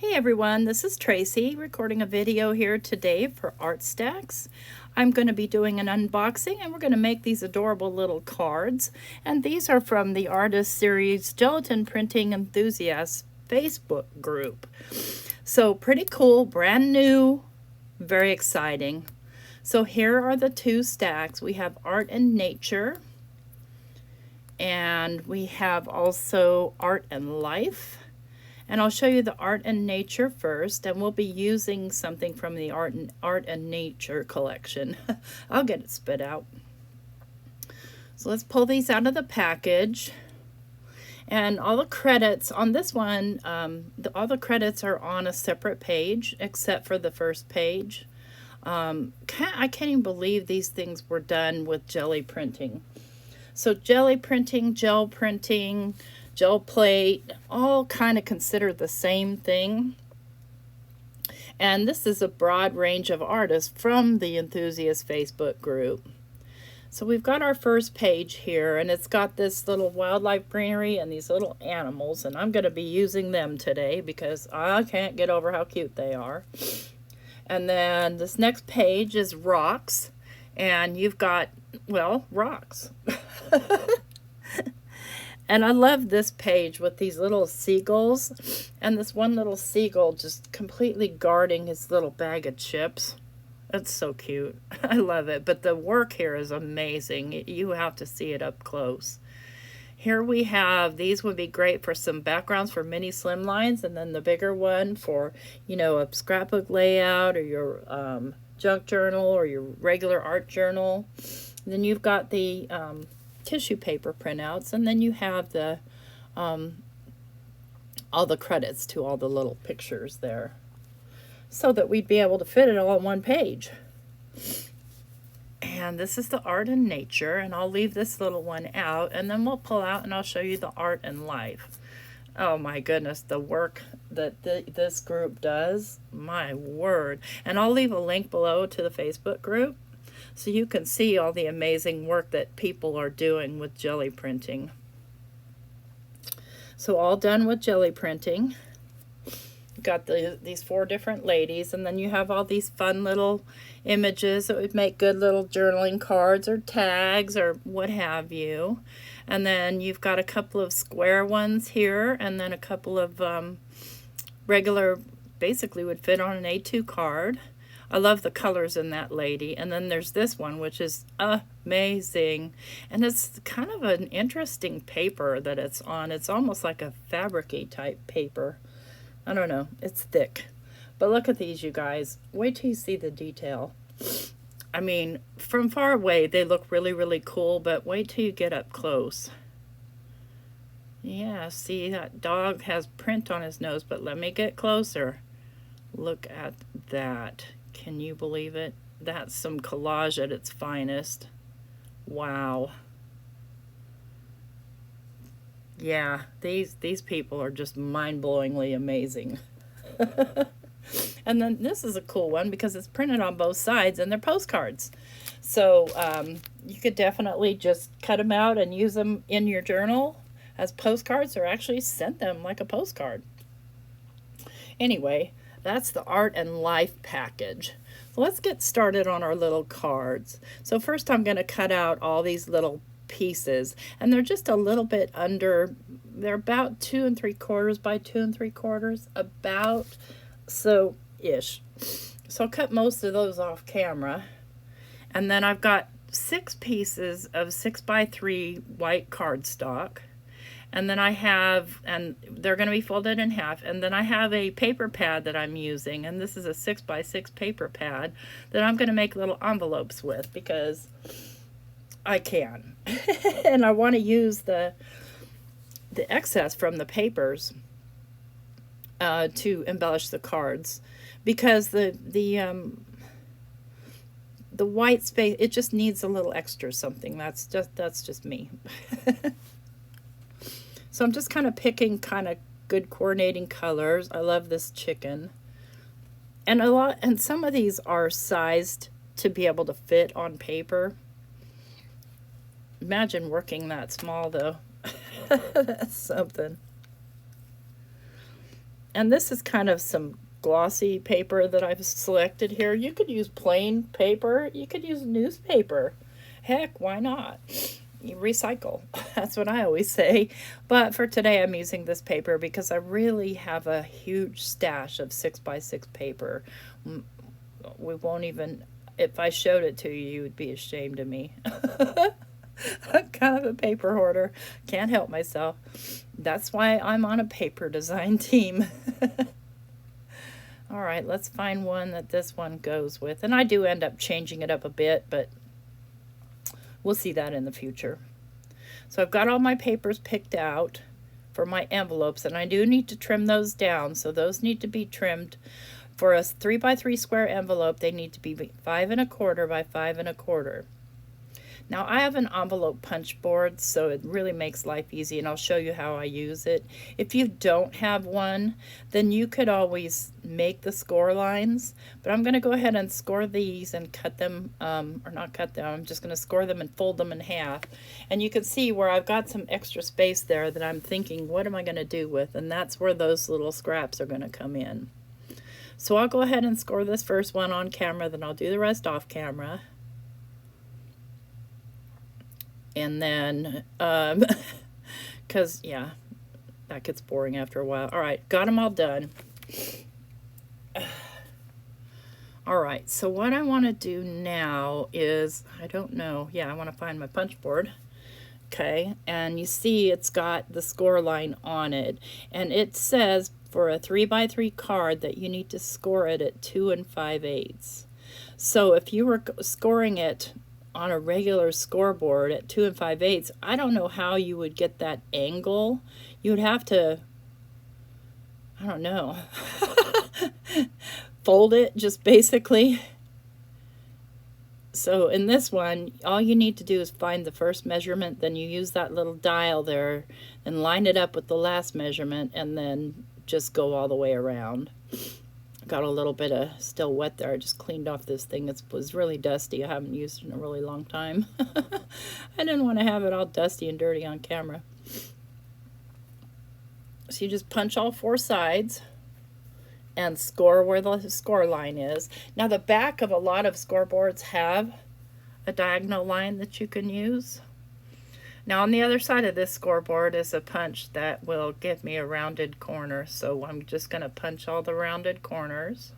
Hey everyone, this is Tracy recording a video here today for Art Stacks. I'm going to be doing an unboxing and we're going to make these adorable little cards. And these are from the Artist Series Gelatin Printing Enthusiasts Facebook group. So pretty cool, brand new, very exciting. So here are the two stacks. We have Art and Nature, and we have also Art and Life. And I'll show you the Art and Nature first, and we'll be using something from the Art and Nature collection. I'll get it spit out. So let's pull these out of the package. And all the credits on this one, all the credits are on a separate page, except for the first page. I can't even believe these things were done with jelly printing. So jelly printing, gel printing, gel plate, all kind of considered the same thing. And this is a broad range of artists from the Enthusiast Facebook group. So we've got our first page here, and it's got this little wildlife greenery and these little animals, and I'm going to be using them today because I can't get over how cute they are. And then this next page is rocks, and you've got, well, rocks. And I love this page with these little seagulls and this one little seagull just completely guarding his little bag of chips. It's so cute. I love it. But the work here is amazing. You have to see it up close. Here we have, these would be great for some backgrounds for mini slimlines, and then the bigger one for, you know, a scrapbook layout or your junk journal or your regular art journal. And then you've got the tissue paper printouts, and then you have the all the credits to all the little pictures there, so that we'd be able to fit it all on one page. And this is the Art and Nature, and I'll leave this little one out, and then we'll pull out and I'll show you the Art and Life. Oh my goodness, the work that this group does, my word. And I'll leave a link below to the Facebook group, so you can see all the amazing work that people are doing with jelly printing. So all done with jelly printing. You've got these four different ladies, and then you have all these fun little images that would make good little journaling cards or tags or what have you. And then you've got a couple of square ones here, and then a couple of regular, basically would fit on an A2 card. I love the colors in that lady. And then there's this one, which is amazing. And it's kind of an interesting paper that it's on. It's almost like a fabric-y type paper. I don't know. It's thick. But look at these, you guys. Wait till you see the detail. I mean, from far away, they look really, really cool. But wait till you get up close. Yeah, see, that dog has print on his nose. But let me get closer. Look at that. Can you believe it? That's some collage at its finest. Wow. Yeah, these people are just mind-blowingly amazing. And then this is a cool one because it's printed on both sides and they're postcards. So you could definitely just cut them out and use them in your journal as postcards, or actually send them like a postcard. Anyway, that's the Art and Life package. So let's get started on our little cards. So first I'm going to cut out all these little pieces, and they're just a little bit under, they're about 2 3/4 by 2 3/4, about so ish. So I'll cut most of those off camera. And then I've got 6 pieces of 6x3 white cardstock. And then I have, and they're going to be folded in half, and then I have a paper pad that I'm using, and this is a 6x6 paper pad that I'm going to make little envelopes with because I can. And I want to use the excess from the papers to embellish the cards, because the white space, it just needs a little extra something. That's just me. So I'm just kind of picking kind of good coordinating colors. I love this chicken. And some of these are sized to be able to fit on paper. Imagine working that small though. That's something. And this is kind of some glossy paper that I've selected here. You could use plain paper. You could use newspaper. Heck, why not? You recycle. That's what I always say. But for today, I'm using this paper because I really have a huge stash of 6x6 paper. We won't even, if I showed it to you, you would be ashamed of me. I'm kind of a paper hoarder. Can't help myself. That's why I'm on a paper design team. All right, let's find one that this one goes with. And I do end up changing it up a bit, but we'll see that in the future. So I've got all my papers picked out for my envelopes, and I do need to trim those down. So those need to be trimmed. For a 3x3 square envelope, they need to be 5 1/4 by 5 1/4. Now I have an envelope punch board, so it really makes life easy, and I'll show you how I use it. If you don't have one, then you could always make the score lines, but I'm going to go ahead and score these and cut them, or not cut them, I'm just going to score them and fold them in half. And you can see where I've got some extra space there that I'm thinking, what am I going to do with? And that's where those little scraps are going to come in. So I'll go ahead and score this first one on camera, then I'll do the rest off camera. And then, because, yeah, that gets boring after a while. All right, got them all done. All right, so what I want to do now is, I don't know, yeah, I want to find my punch board. Okay, and you see it's got the score line on it. And it says for a 3x3 card that you need to score it at 2 5/8. So if you were scoring it on a regular scoreboard at 2 5/8, I don't know how you would get that angle. You would have to, I don't know, fold it just basically. So in this one, all you need to do is find the first measurement, then you use that little dial there and line it up with the last measurement, and then just go all the way around. Got a little bit of still wet there. I just cleaned off this thing. It was really dusty. I haven't used it in a really long time. I didn't want to have it all dusty and dirty on camera. So you just punch all 4 sides and score where the score line is. Now the back of a lot of scoreboards have a diagonal line that you can use. Now on the other side of this scoreboard is a punch that will give me a rounded corner, so I'm just going to punch all the rounded corners.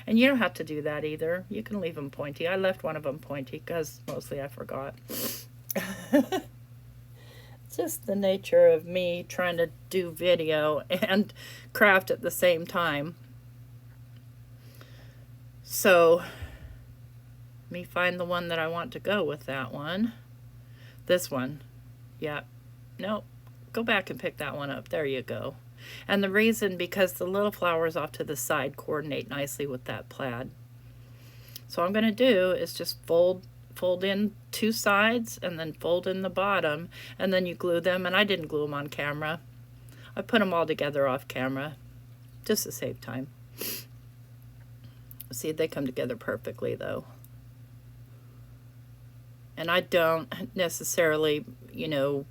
And you don't have to do that either. You can leave them pointy. I left one of them pointy because mostly I forgot. It's just the nature of me trying to do video and craft at the same time. So let me find the one that I want to go with that one. This one. Yeah. Nope. Go back and pick that one up. There you go. And the reason, because the little flowers off to the side coordinate nicely with that plaid. So what I'm going to do is just fold in 2 sides and then fold in the bottom, and then you glue them. And I didn't glue them on camera. I put them all together off camera just to save time. See, they come together perfectly though. And I don't necessarily, you know,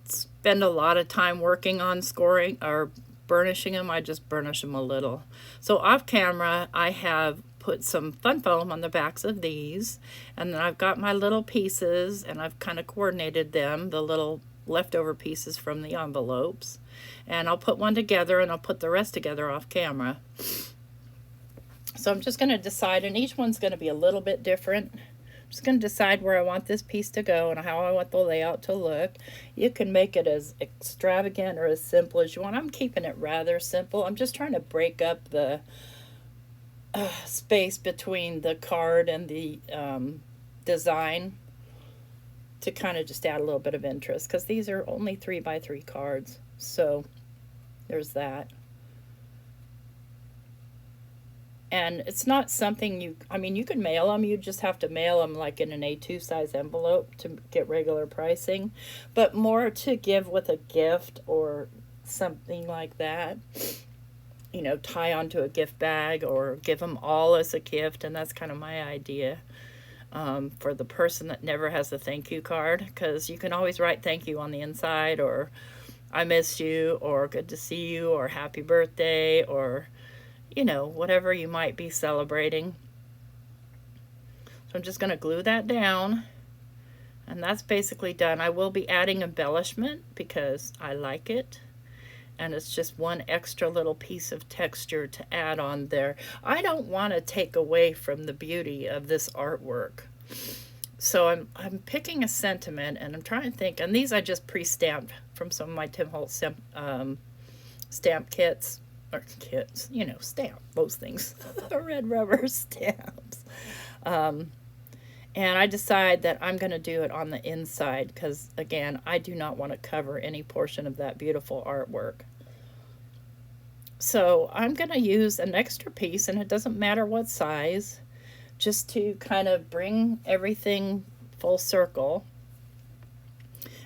spend a lot of time working on scoring or burnishing them. I just burnish them a little. So off camera, I have put some fun foam on the backs of these, and then I've got my little pieces, and I've kind of coordinated them, the little leftover pieces from the envelopes. And I'll put one together, and I'll put the rest together off camera. So I'm just going to decide, and each one's going to be a little bit different. I'm just going to decide where I want this piece to go and how I want the layout to look. You can make it as extravagant or as simple as you want. I'm keeping it rather simple. I'm just trying to break up the space between the card and the design to kind of just add a little bit of interest, because these are only 3x3 cards. So there's that. And it's not something you, I mean, you could mail them. You just have to mail them like in an A2 size envelope to get regular pricing. But more to give with a gift or something like that. You know, tie onto a gift bag or give them all as a gift. And that's kind of my idea. for the person that never has a thank you card, because you can always write thank you on the inside, or I miss you, or good to see you, or happy birthday, or, you know, whatever you might be celebrating. So I'm just going to glue that down, and that's basically done. I will be adding embellishment because I like it, and it's just one extra little piece of texture to add on there. I don't want to take away from the beauty of this artwork. So I'm picking a sentiment, and I'm trying to think, and these I just pre-stamped from some of my Tim Holtz stamp kits, or kits, you know, stamp, those things, red rubber stamps. And I decide that I'm going to do it on the inside because, again, I do not want to cover any portion of that beautiful artwork. So I'm going to use an extra piece, and it doesn't matter what size, just to kind of bring everything full circle.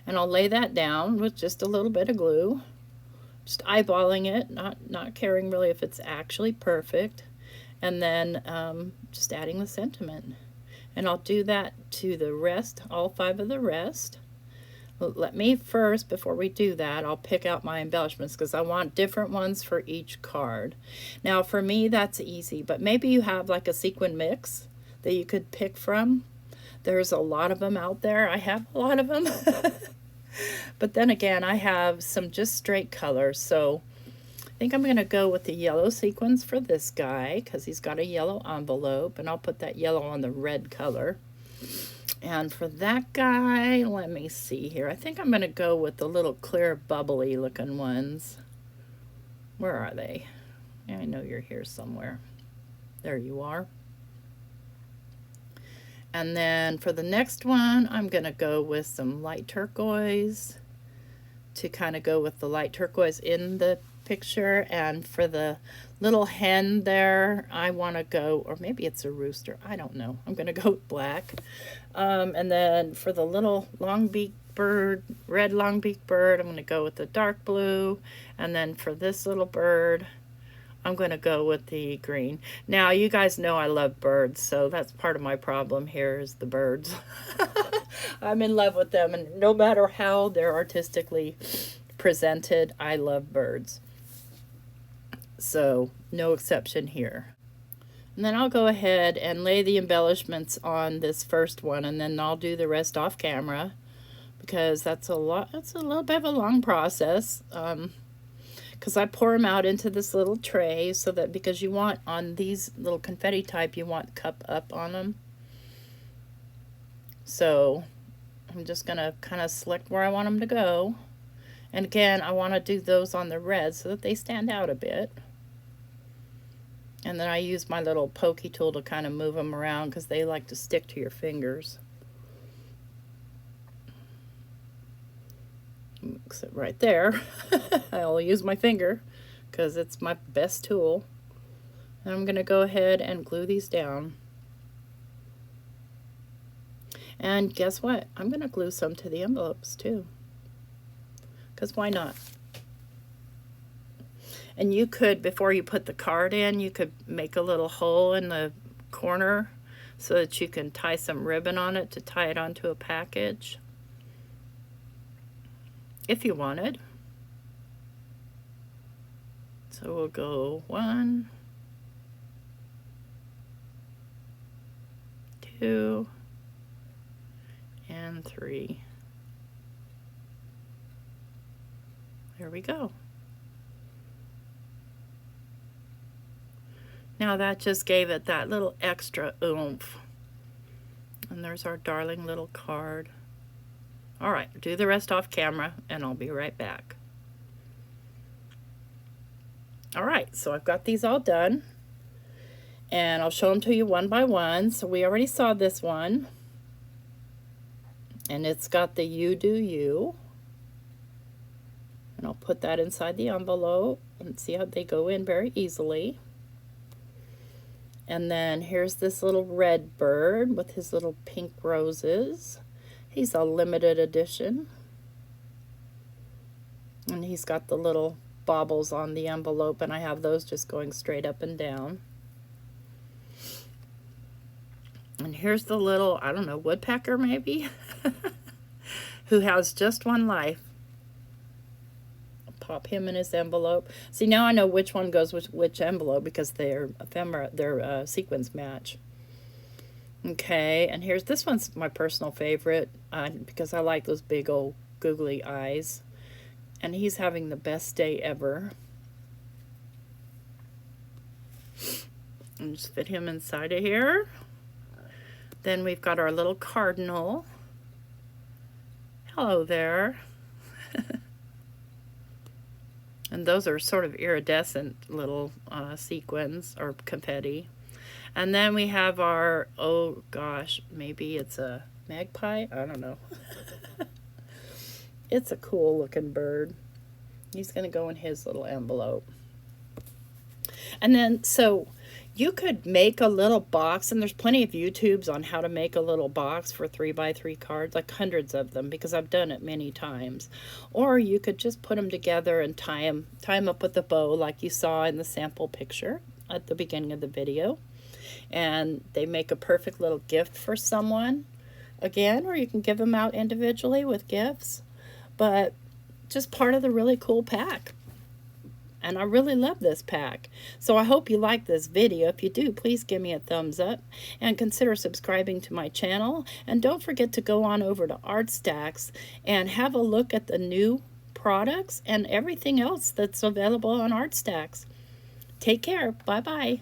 And I'll lay that down with just a little bit of glue, just eyeballing it, not caring really if it's actually perfect, and then just adding the sentiment. And I'll do that to the rest, all 5 of the rest. Let me first, before we do that, I'll pick out my embellishments because I want different ones for each card. Now for me that's easy, but maybe you have like a sequin mix that you could pick from. There's a lot of them out there. I have a lot of them. But then again, I have some just straight colors, so I think I'm going to go with the yellow sequins for this guy because he's got a yellow envelope, and I'll put that yellow on the red color. And for that guy, let me see here. I think I'm going to go with the little clear bubbly looking ones. Where are they? I know you're here somewhere. There you are. And then for the next one, I'm going to go with some light turquoise to kind of go with the light turquoise in the picture. And for the little hen there, I want to go, or maybe it's a rooster, I don't know. I'm going to go with black. And then for the little long-beaked bird, red long-beaked bird, I'm going to go with the dark blue. And then for this little bird, I'm going to go with the green. Now, you guys know I love birds, so that's part of my problem here is the birds. I'm in love with them, and no matter how they're artistically presented, I love birds. So, no exception here. And then I'll go ahead and lay the embellishments on this first one, and then I'll do the rest off camera because that's a little bit of a long process. Because I pour them out into this little tray so that, because you want on these little confetti type, you want cup up on them. So I'm just going to kind of select where I want them to go. And again, I want to do those on the red so that they stand out a bit. And then I use my little pokey tool to kind of move them around because they like to stick to your fingers. Mix it right there. I'll use my finger because it's my best tool. And I'm going to go ahead and glue these down. And guess what? I'm going to glue some to the envelopes too. Because why not? And you could, before you put the card in, you could make a little hole in the corner so that you can tie some ribbon on it to tie it onto a package. If you wanted. So we'll go 1, 2, and 3. There we go. Now that just gave it that little extra oomph. And there's our darling little card. All right, do the rest off camera, and I'll be right back. All right, so I've got these all done, and I'll show them to you one by one. So we already saw this one, and it's got the You Do You, and I'll put that inside the envelope, and see how they go in very easily. And then here's this little red bird with his little pink roses. He's a limited edition. And he's got the little baubles on the envelope, and I have those just going straight up and down. And here's the little, I don't know, woodpecker maybe, who has just one life. Pop him in his envelope. See, now I know which one goes with which envelope because their sequins match. Okay, and here's this one's my personal favorite because I like those big old googly eyes. And he's having the best day ever. And just fit him inside of here. Then we've got our little cardinal. Hello there. And those are sort of iridescent little sequins or confetti. And then we have our, oh gosh, maybe it's a magpie? I don't know. It's a cool looking bird. He's going to go in his little envelope. And then, so you could make a little box, and there's plenty of YouTubes on how to make a little box for 3x3 cards, like hundreds of them, because I've done it many times. Or you could just put them together and tie them up with a bow like you saw in the sample picture at the beginning of the video. And they make a perfect little gift for someone, again, or you can give them out individually with gifts. But just part of the really cool pack. And I really love this pack. So I hope you like this video. If you do, please give me a thumbs up and consider subscribing to my channel. And don't forget to go on over to ArtStacks and have a look at the new products and everything else that's available on ArtStacks. Take care. Bye-bye.